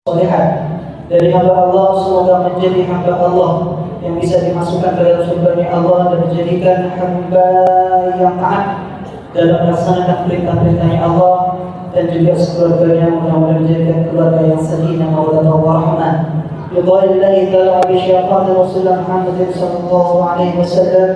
Solehat dari hamba Allah, semoga menjadi hamba Allah yang bisa dimasukkan ke dalam surga Allah dan menjadikan hamba yang taat dalam melaksanakan perintah-perintahnya Allah, dan juga sekeluarganya mudah-mudahan menjadikan keluarga yang sakinah mawaddah warahmah. Billahi ta'ala bi syafaati Rasulullah Muhammad sallallahu alaihi wasallam.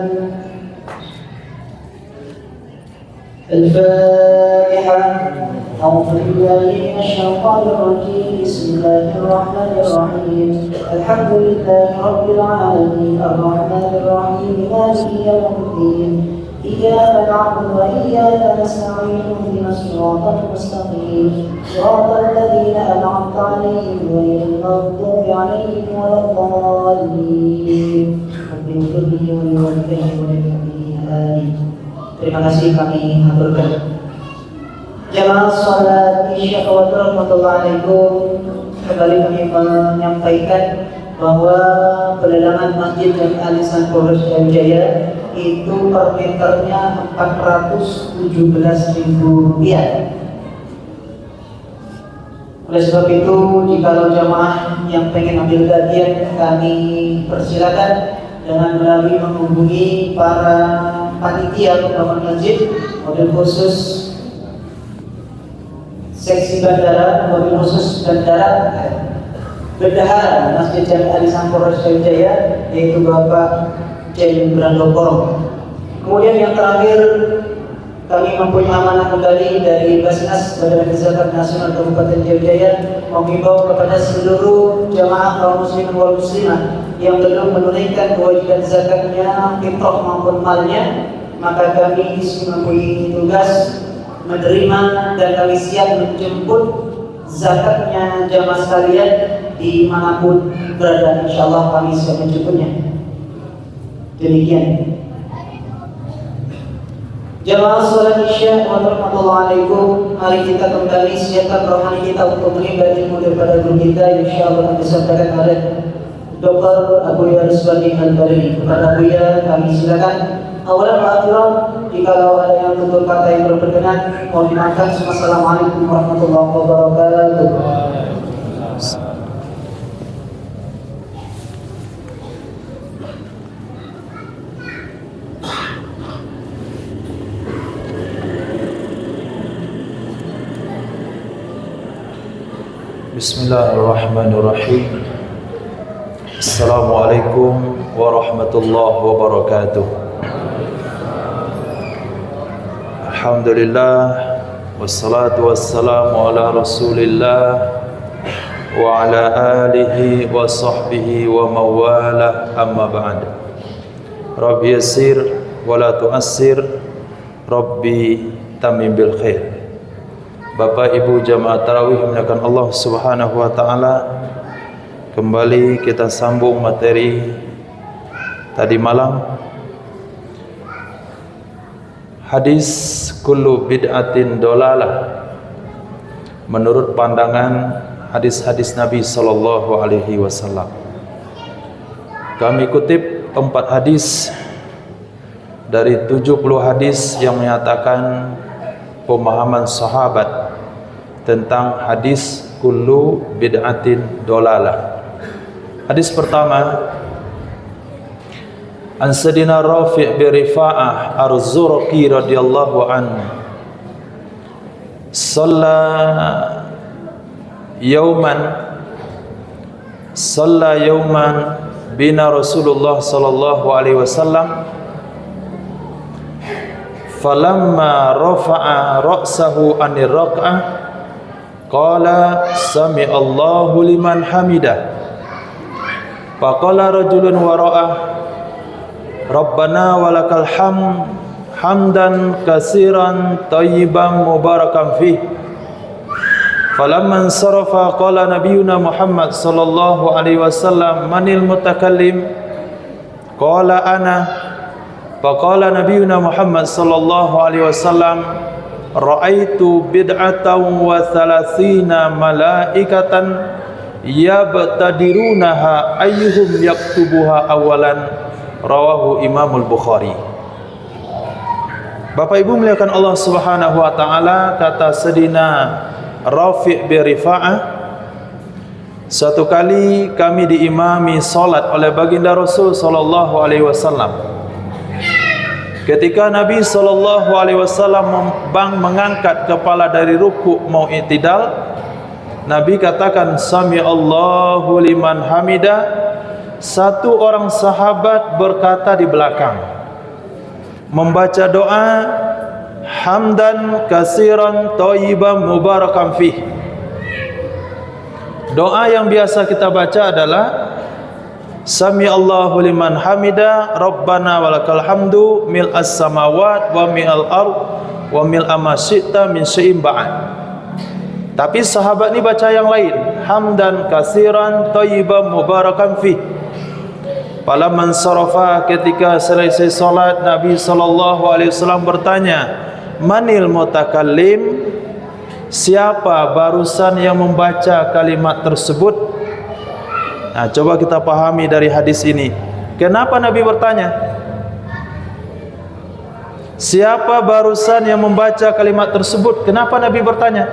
Al-Fatihah. أعوذ بالله من الشيطان الرجيم بسم الله الرحمن الرحيم الحمد لله رب العالمين الرحمن الرحيم مالك يوم الدين إياك نعبد وإياك نستعين اهدنا الصراط المستقيم صراط الذين أنعمت عليهم غير المغضوب عليهم ولا الضالين رب اغفر لي ولوالدي وللمؤمنين آمين. Terima kasih kami haturkan. Jamaah salat Isya warahmatullahi wabarakatuh. Kembali kami menyampaikan bahwa pelelangan Masjid Jami Al-Ihsan Polres Jaya itu per meternya Rp417.000. Oleh sebab itu, jikalau jamaah yang pengen ambil bagian, kami persilakan dengan melalui menghubungi para panitia pembangunan masjid, mobil khusus seksi bandara, mobil khusus bandara bendahara Masjid Jami Al-Ihsan Polres Jaya, yaitu Bapak Jen Brandoporo. Kemudian yang terakhir, kami mempunyai amanah kembali dari Basnas Badan Zakat Nasional Kabupaten Jaya mengimbau kepada seluruh jamaah kaum muslimin wal muslimah yang belum menunaikan kewajiban zakatnya, fitrah maupun malnya, maka kami di sini mempunyai tugas menerima dan kami siap menjemput zakatnya jamaah sekalian dimanapun berada. Insyaallah kami siap menjemputnya. Demikian. Jamaah salat Isya warahmatullahi wabarakatuh. Mari kita kembali siapkan rohani kita untuk menimba ilmu daripada guru kita, insyaallah yang disampaikan oleh Dr. Abuya Rusbani Al-Badri. Kepada Abuya kami silakan. Awalan wa akhiran, jikalau ada yang tutur kata yang berkenan, mohon dimaafkan. Assalamualaikum warahmatullahi wabarakatuh. Bismillahirrahmanirrahim. Assalamualaikum warahmatullahi wabarakatuh. Alhamdulillah, wassalatu wassalamu ala rasulillah wa ala alihi wa sahbihi wa mawala, amma ba'd. Rabbi yassir wa la tu'assir, Rabbi tamim bil khair. Bapak Ibu jamaah tarawih memuliakan Allah Subhanahu wa taala. Kembali kita sambung materi tadi malam. Hadis kullu bid'atin dolalah. Menurut pandangan hadis-hadis Nabi sallallahu alaihi wasallam. Kami kutip 4 hadis dari 70 hadis yang menyatakan pemahaman sahabat tentang hadis kullu bid'atin dolalah. Hadis pertama, An Sayyidina Rafi' bin Rifa'ah Az-Zurqi radhiyallahu anhu, Salla yawman bina Rasulullah sallallahu alaihi wasallam, falamma rafa'a ra'sahu anir rak'ah qala sami Allahu liman hamidah, faqala rajulun wara'ah Rabbana walakal hamdan katsiran thayyiban mubarakan fih. Falamman sarafa qala nabiyuna Muhammad sallallahu alaihi wasallam manil mutakallim qala ana. Faqala nabiyuna Muhammad sallallahu alaihi wasallam ra'aitu bid'atan wa thalathina malaikatan yabtadirunaha ayyuhum yaktubuha awalan. Rawahu Imamul Bukhari. Bapak Ibu muliakan Allah Subhanahu wa taala, kata Sayyidina Rafi' bin Rifa'ah, Suatu kali kami diimami solat oleh baginda Rasul sallallahu alaihi wasallam. Ketika Nabi sallallahu alaihi wasallam mengangkat kepala dari rukuk mau i'tidal, Nabi katakan sami Allahu liman hamidah. Satu orang sahabat berkata di belakang, membaca doa hamdan katsiran thayyiban mubarakan fih. Doa yang biasa kita baca adalah sami Allahu liman hamida rabbana walakal hamdu mil'as samawat wa mil'al ard wa mil'a ma syi'ta min syai'in ba'd. Tapi sahabat ni baca yang lain, hamdan katsiran thayyiban mubarakan fih. Falamman sarafa, ketika selesai salat, Nabi sallallahu alaihi wasallam bertanya, manil mutakallim? Siapa barusan yang membaca kalimat tersebut? Nah, coba kita pahami dari hadis ini. Kenapa Nabi bertanya? Siapa barusan yang membaca kalimat tersebut? Kenapa Nabi bertanya?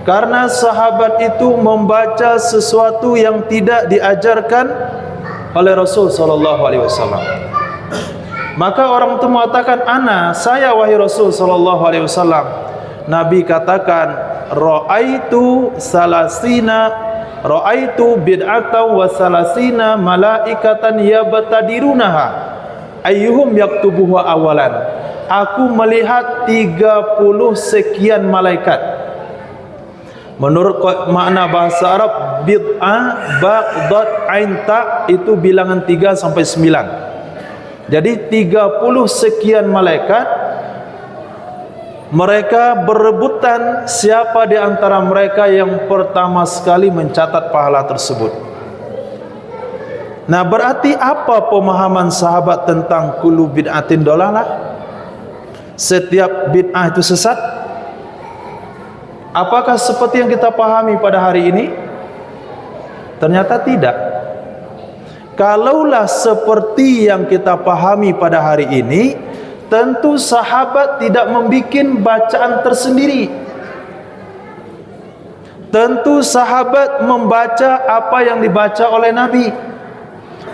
Karena sahabat itu membaca sesuatu yang tidak diajarkan oleh Rasul sallallahu alaihi wasallam. Maka orang itu mengatakan, saya wahai Rasul sallallahu alaihi wasallam. Nabi katakan, ra'aitu bid'atan wa salasina malaikatan yabtadirunaha ayyuhum yaktubuhu awalan. Aku melihat 30 sekian malaikat. Menurut makna bahasa Arab, bid'ah ba'dad ain ta itu bilangan 3 sampai 9. Jadi 30 sekian malaikat. Mereka berebutan siapa di antara mereka yang pertama sekali mencatat pahala tersebut. Nah, berarti apa pemahaman sahabat tentang kullu bid'atin dolalah? Setiap bid'ah itu sesat? Apakah seperti yang kita pahami pada hari ini? Ternyata tidak. Kalaulah seperti yang kita pahami pada hari ini, tentu sahabat tidak membuat bacaan tersendiri. Tentu sahabat membaca apa yang dibaca oleh Nabi,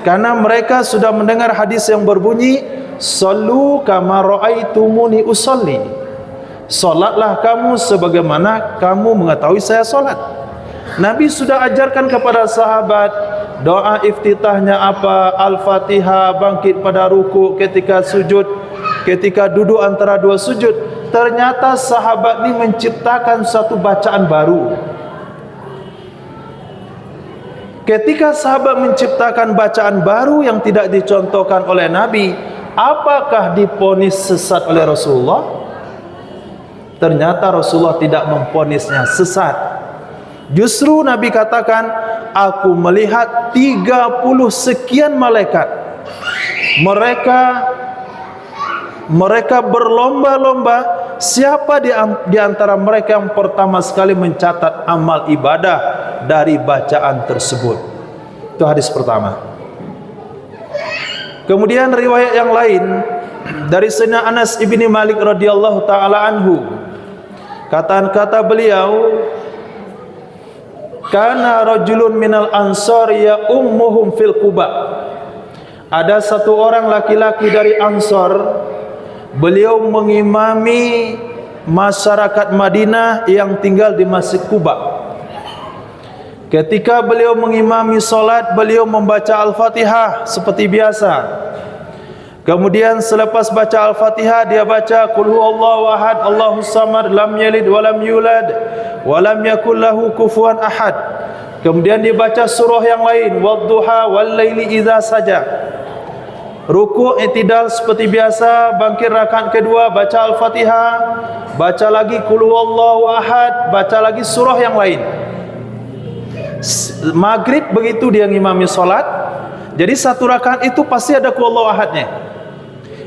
karena mereka sudah mendengar hadis yang berbunyi sallu kama ra'aitumuni usolli. Solatlah kamu sebagaimana kamu mengetahui saya solat. Nabi sudah ajarkan kepada sahabat doa iftitahnya apa, Al-Fatihah, bangkit pada ruku, ketika sujud, ketika duduk antara dua sujud. Ternyata sahabat ini menciptakan satu bacaan baru. Ketika sahabat menciptakan bacaan baru yang tidak dicontohkan oleh Nabi, apakah diponis sesat oleh Rasulullah? Ternyata Rasulullah tidak memponisnya sesat. Justru Nabi katakan, aku melihat 30 sekian malaikat. Mereka berlomba-lomba siapa di antara mereka yang pertama sekali mencatat amal ibadah dari bacaan tersebut. Itu hadis pertama. Kemudian riwayat yang lain dari Sayyidina Anas ibni Malik radhiyallahu taala anhu, kata beliau, kana rajulun minal ansar ya ummuhum fil Quba. Ada satu orang laki-laki dari Ansar, beliau mengimami masyarakat Madinah yang tinggal di Masjid Quba. Ketika beliau mengimami solat, beliau membaca Al-Fatihah seperti biasa. Kemudian selepas baca Al-Fatihah, dia baca Qul huwallahu ahad, Allahus samad, lam yalid wa lam yulad wa lam yakul lahu kufuwan ahad. Kemudian dia baca surah yang lain, Wadduha wal laili idza saja. Rukuk i'tidal seperti biasa, bangkit rakaat kedua, baca Al-Fatihah, baca lagi Qul huwallahu ahad, baca lagi surah yang lain. Maghrib begitu dia ngimami solat. Jadi satu rakaat itu pasti ada Qul huwallahu ahadnya.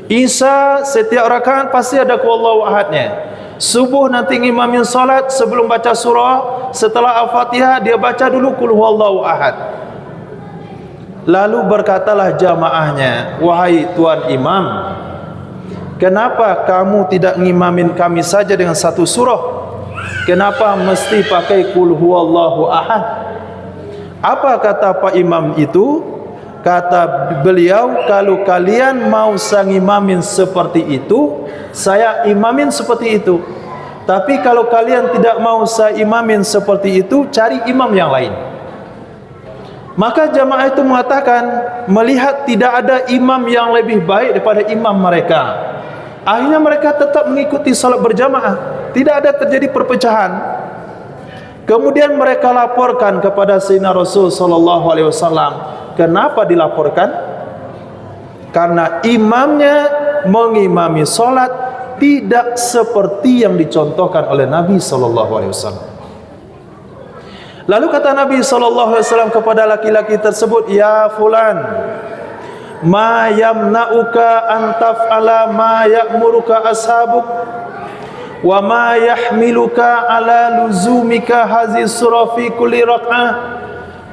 Isya setiap rakaat pasti ada Qul huwallahu ahadnya. Subuh nanti ngimamin solat, sebelum baca surah, setelah Al-Fatihah dia baca dulu Qul huwallahu ahad. Lalu berkatalah jamaahnya, wahai tuan imam, kenapa kamu tidak ngimamin kami saja dengan satu surah? Kenapa mesti pakai Qul huwallahu ahad? Apa kata Pak Imam itu? Kata beliau, kalau kalian mau sang imamin seperti itu, saya imamin seperti itu. Tapi kalau kalian tidak mau saya imamin seperti itu, cari imam yang lain. Maka jamaah itu mengatakan, melihat tidak ada imam yang lebih baik daripada imam mereka, akhirnya mereka tetap mengikuti salat berjamaah. Tidak ada terjadi perpecahan. Kemudian mereka laporkan kepada Sayyidina Rasul sallallahu alaihi wasallam. Kenapa dilaporkan? Karena imamnya mengimami salat tidak seperti yang dicontohkan oleh Nabi sallallahu alaihi wasallam. Lalu kata Nabi sallallahu alaihi wasallam kepada laki-laki tersebut, "Ya fulan, ma yamna'uka an taf'ala ma ya'muruka ashabuk wa ma yahmiluka ala luzumika hazihi surah fi kulli rak'ah."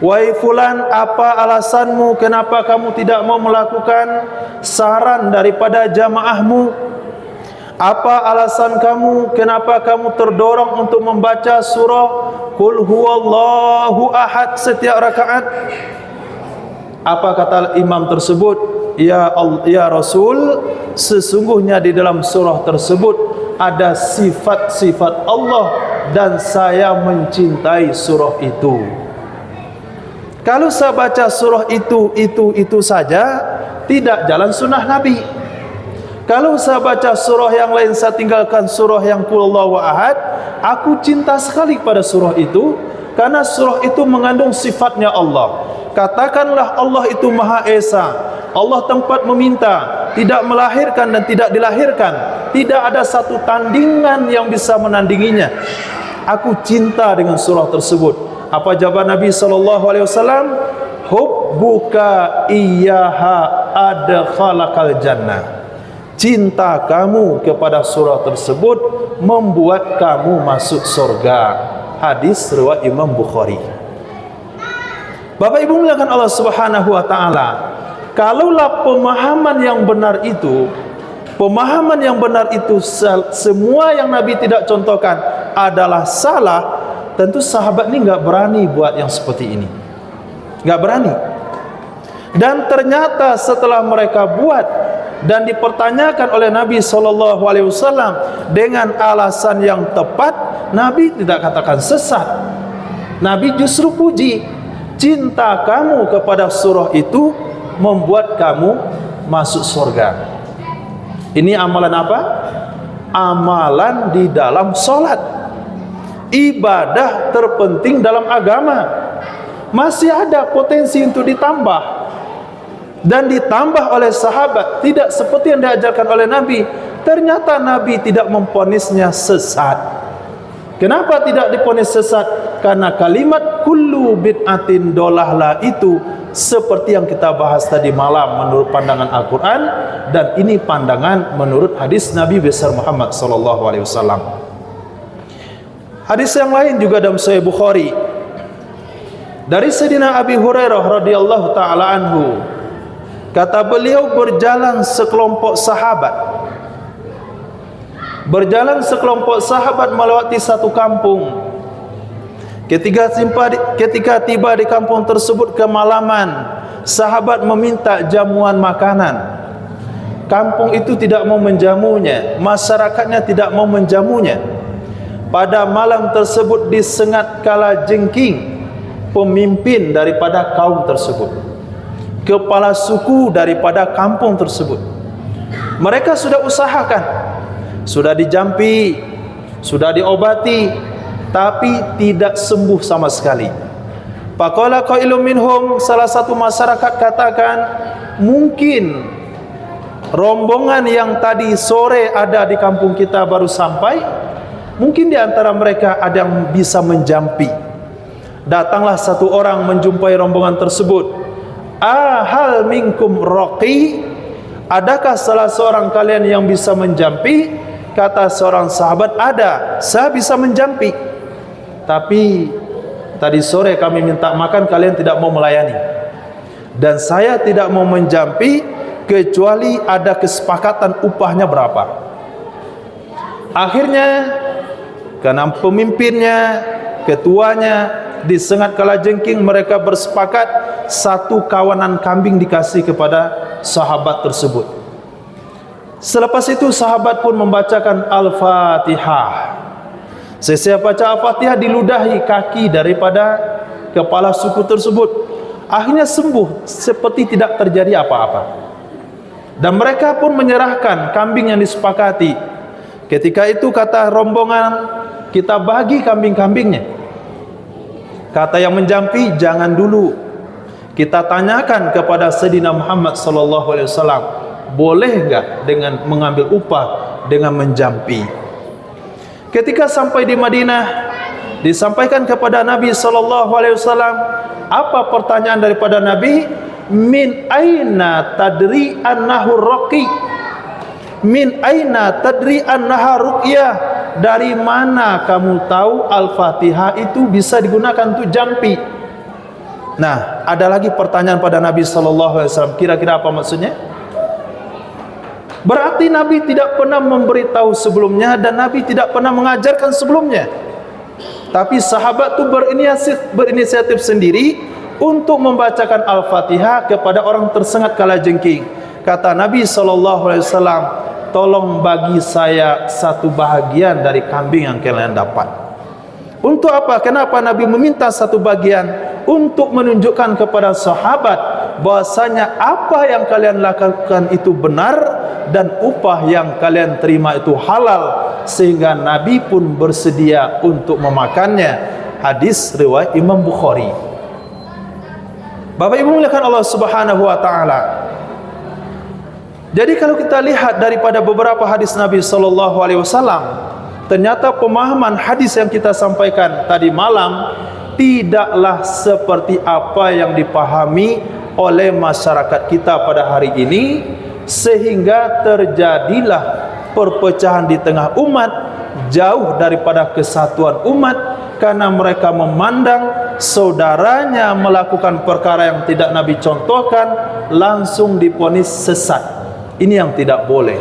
Wahai fulan, apa alasanmu kenapa kamu tidak mau melakukan saran daripada jamaahmu? Apa alasan kamu kenapa kamu terdorong untuk membaca surah Qul huwallahu ahad setiap rakaat? Apa kata imam tersebut? Ya Rasul, sesungguhnya di dalam surah tersebut ada sifat-sifat Allah dan saya mencintai surah itu. Kalau saya baca surah itu saja, tidak jalan sunnah Nabi. Kalau saya baca surah yang lain, saya tinggalkan surah yang Qul huwallahu ahad, aku cinta sekali pada surah itu, karena surah itu mengandung sifatnya Allah. Katakanlah Allah itu Maha Esa, Allah tempat meminta, tidak melahirkan dan tidak dilahirkan, tidak ada satu tandingan yang bisa menandinginya. Aku cinta dengan surah tersebut. Apa jawaban Nabi sallallahu alaihi wasallam? Hubbuka iyyaha adkhalakal jannah. Cinta kamu kepada surah tersebut membuat kamu masuk surga. Hadis riwayat Imam Bukhari. Bapak Ibu muliakan Allah Subhanahu wa taala, kalaulah pemahaman yang benar itu, semua yang Nabi tidak contohkan adalah salah, tentu sahabat ini nggak berani buat yang seperti ini, nggak berani. Dan ternyata setelah mereka buat dan dipertanyakan oleh Nabi SAW dengan alasan yang tepat, Nabi tidak katakan sesat. Nabi justru puji, cinta kamu kepada surah itu membuat kamu masuk surga. Ini amalan apa? Amalan di dalam sholat, ibadah terpenting dalam agama. Masih ada potensi untuk ditambah, dan ditambah oleh sahabat tidak seperti yang diajarkan oleh Nabi. Ternyata Nabi tidak memponisnya sesat. Kenapa tidak diponis sesat? Karena kalimat kullu bid'atin dolahlah itu seperti yang kita bahas tadi malam menurut pandangan Al-Quran, dan ini pandangan menurut hadis Nabi besar Muhammad SAW. Hadis yang lain juga dalam Sahih Bukhari dari Sayyidina Abi Hurairah radhiyallahu taala anhu. Kata beliau, berjalan sekelompok sahabat melewati satu kampung. Ketika tiba di kampung tersebut kemalaman, sahabat meminta jamuan makanan. Kampung itu tidak mau menjamunya, masyarakatnya tidak mau menjamunya. Pada malam tersebut disengat kala jengking pemimpin daripada kaum tersebut, kepala suku daripada kampung tersebut. Mereka sudah usahakan, sudah dijampi, sudah diobati, tapi tidak sembuh sama sekali. Faqala qailun minhum, salah satu masyarakat katakan, mungkin rombongan yang tadi sore ada di kampung kita baru sampai, mungkin di antara mereka ada yang bisa menjampi. Datanglah satu orang menjumpai rombongan tersebut. Ahal minkum raqi, adakah salah seorang kalian yang bisa menjampi? Kata seorang sahabat, ada, saya bisa menjampi, tapi tadi sore kami minta makan, kalian tidak mau melayani, dan saya tidak mau menjampi kecuali ada kesepakatan upahnya berapa. Akhirnya karena pemimpinnya, ketuanya disengat kalajengking mereka bersepakat satu kawanan kambing dikasih kepada sahabat tersebut. Selepas itu sahabat pun membacakan Al-Fatihah. Sesiap baca Al-Fatihah diludahi kaki daripada kepala suku tersebut. Akhirnya sembuh seperti tidak terjadi apa-apa. Dan mereka pun menyerahkan kambing yang disepakati. Ketika itu kata rombongan, kita bagi kambing-kambingnya. Kata yang menjampi, jangan dulu. Kita tanyakan kepada Sayyidina Muhammad sallallahu alaihi wasallam, boleh enggak dengan mengambil upah dengan menjampi? Ketika sampai di Madinah, disampaikan kepada Nabi sallallahu alaihi wasallam, apa pertanyaan daripada Nabi? Min aina tadri annahu raqi? Min aina tadri annaha ruqyah? Dari mana kamu tahu Al-Fatihah itu bisa digunakan untuk jampi? Nah, ada lagi pertanyaan pada Nabi sallallahu alaihi wasallam. Kira-kira apa maksudnya? Berarti Nabi tidak pernah memberitahu sebelumnya dan Nabi tidak pernah mengajarkan sebelumnya. Tapi sahabat itu berinisiatif sendiri untuk membacakan Al-Fatihah kepada orang tersengat kalajengking. Kata Nabi SAW, tolong bagi saya satu bahagian dari kambing yang kalian dapat. Untuk apa? Kenapa Nabi meminta satu bagian? Untuk menunjukkan kepada sahabat bahwasanya apa yang kalian lakukan itu benar dan upah yang kalian terima itu halal, sehingga Nabi pun bersedia untuk memakannya. Hadis riwayat Imam Bukhari. Bapak Ibu muliakan Allah Subhanahu wa taala. Jadi kalau kita lihat daripada beberapa hadis Nabi sallallahu alaihi wasallam, ternyata pemahaman hadis yang kita sampaikan tadi malam tidaklah seperti apa yang dipahami oleh masyarakat kita pada hari ini, sehingga terjadilah perpecahan di tengah umat, jauh daripada kesatuan umat, karena mereka memandang saudaranya melakukan perkara yang tidak Nabi contohkan, langsung diponis sesat. Ini yang tidak boleh.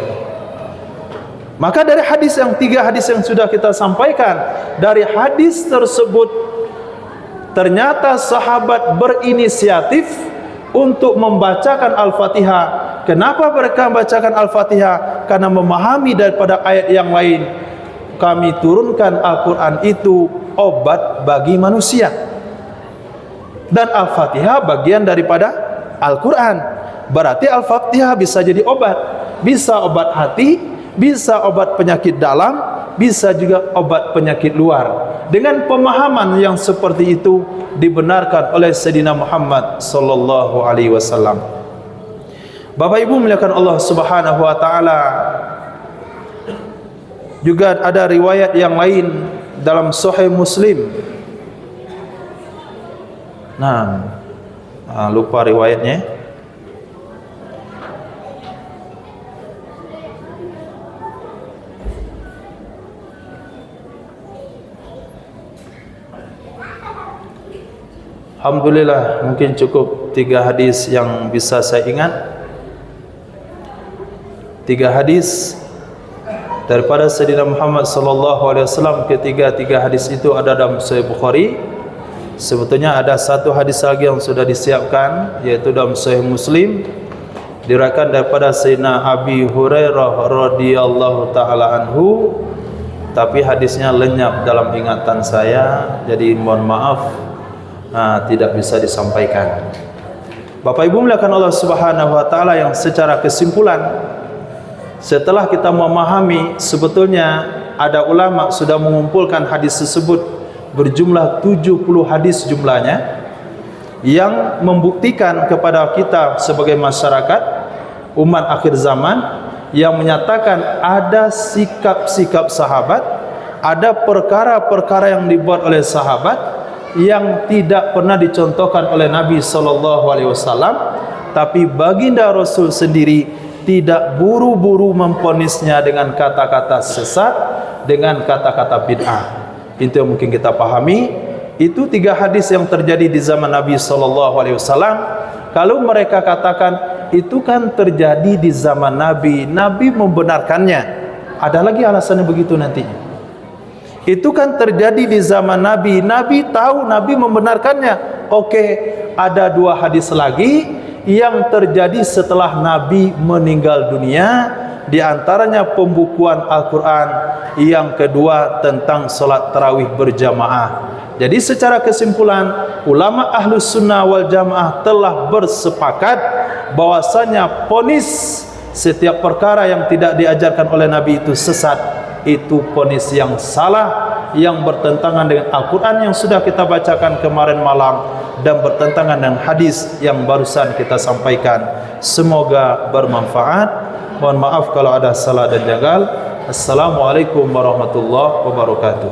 Maka dari hadis yang 3 hadis yang sudah kita sampaikan, dari hadis tersebut ternyata sahabat berinisiatif untuk membacakan Al-Fatihah. Kenapa mereka membacakan Al-Fatihah? Karena memahami daripada ayat yang lain, kami turunkan Al-Quran itu obat bagi manusia, dan Al-Fatihah bagian daripada Al-Quran. Berarti Al-Fatihah bisa jadi obat, bisa obat hati, bisa obat penyakit dalam, bisa juga obat penyakit luar. Dengan pemahaman yang seperti itu dibenarkan oleh Sayyidina Muhammad sallallahu alaihi wasallam. Bapak Ibu muliakan Allah Subhanahu wa taala. Juga ada riwayat yang lain dalam Sahih Muslim. Lupa riwayatnya. Alhamdulillah, mungkin cukup 3 hadis yang bisa saya ingat. 3 hadis daripada Sayyidina Muhammad sallallahu alaihi wasallam. Ketiga hadis itu ada dalam Sahih Bukhari. Sebetulnya ada 1 hadis lagi yang sudah disiapkan, yaitu dalam Sahih Muslim, diriwayatkan daripada Sayyidina Abi Hurairah radhiyallahu taala anhu, tapi hadisnya lenyap dalam ingatan saya, jadi mohon maaf tidak bisa disampaikan. Bapak Ibu muliakan Allah Subhanahu wa taala, yang secara kesimpulan, setelah kita memahami sebetulnya ada ulama sudah mengumpulkan hadis tersebut berjumlah 70 hadis jumlahnya, yang membuktikan kepada kita sebagai masyarakat umat akhir zaman, yang menyatakan ada sikap-sikap sahabat, ada perkara-perkara yang dibuat oleh sahabat yang tidak pernah dicontohkan oleh Nabi sallallahu alaihi wasallam, tapi baginda Rasul sendiri tidak buru-buru memponisnya dengan kata-kata sesat, dengan kata-kata bid'ah. Itu yang mungkin kita pahami. Itu 3 hadis yang terjadi di zaman Nabi sallallahu alaihi wasallam. Kalau mereka katakan itu kan terjadi di zaman Nabi, Nabi membenarkannya, ada lagi alasannya begitu nantinya. Itu kan terjadi di zaman Nabi. Nabi tahu, Nabi membenarkannya. Oke, ada 2 hadis lagi yang terjadi setelah Nabi meninggal dunia. Di antaranya pembukuan Al-Quran, yang kedua tentang solat tarawih berjamaah. Jadi secara kesimpulan, ulama Ahlus Sunnah wal Jamaah telah bersepakat bahwasanya ponis setiap perkara yang tidak diajarkan oleh Nabi itu sesat, itu ponis yang salah, yang bertentangan dengan Al-Quran yang sudah kita bacakan kemarin malam, dan bertentangan dengan hadis yang barusan kita sampaikan. Semoga bermanfaat. Mohon maaf kalau ada salah dan jagal. Assalamualaikum warahmatullahi wabarakatuh.